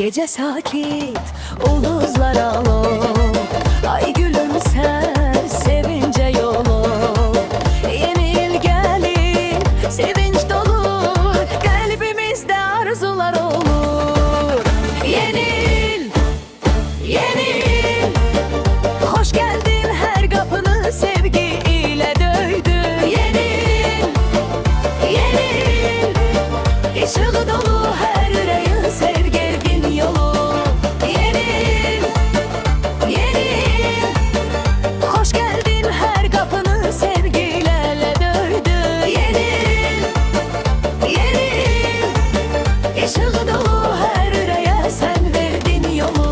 Gece sakit, uluzlar alov, ay gülümser sevince yolu. Yeni yıl gelir, sevinç dolu, kalbimizde arzular olur. Yeni yıl, yeni yıl, hoş geldin, her kapını sevgi ile döydü. Yeni yıl, yeni yıl, ışığı dolu her yüreğin sevgilgin yolu. Yeni yıl, yeni yıl, hoş geldin, her kapını sevgilerle döydü. Yeni yıl, yeni yıl, ışığı dolu her yüreğe sen verdin yolu.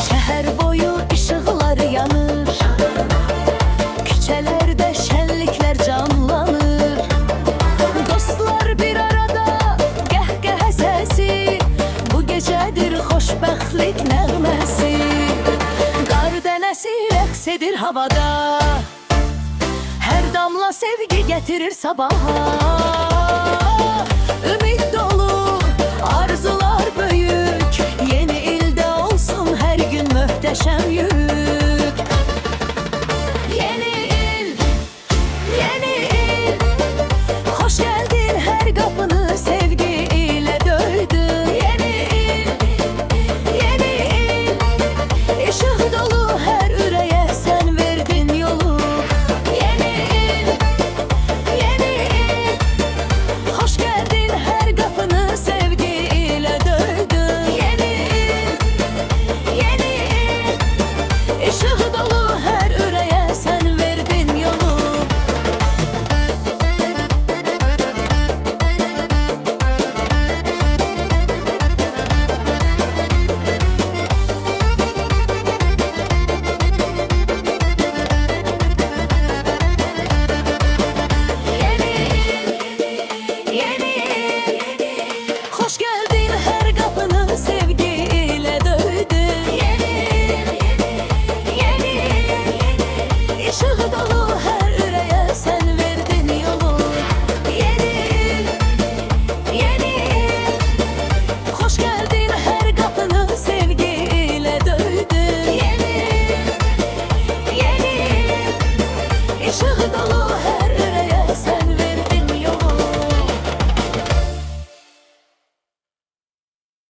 Şehir boyu ışıklar yanır, küçelerde şenlikler canlanır. Dostlar bir arada, qəhqəhə səsi, bu gecedir xoşbəxtlik nəğməsi. Qar dənəsi rəqs edir havada, her damla sevgi getirir sabaha. Ümit dolu, arzular büyük, yeni ilde olsun her gün muhteşem yük. Yeni il, yeni il, hoş geldin, her kapını sevgi ile döydü. Yeni il, yeni il, ışık dolu her yüreğe sen verdin yolu. Yeni il, yeni il, hoş geldin, her kapını sevgi ile döydü. Yeni il, yeni il, ışık dolu her yüreğe sen verdin yolu. Yeni il, yeni il, hoş geldin, her kapını sevgi ile döydü. Yeni il, yeni il, ışığı dolu her yüreğe sen verdin yolu. Yeni il, yeni il, hoş geldin, her kapını sevgi ile döydü. Yeni il, yeni il, ışığı dolu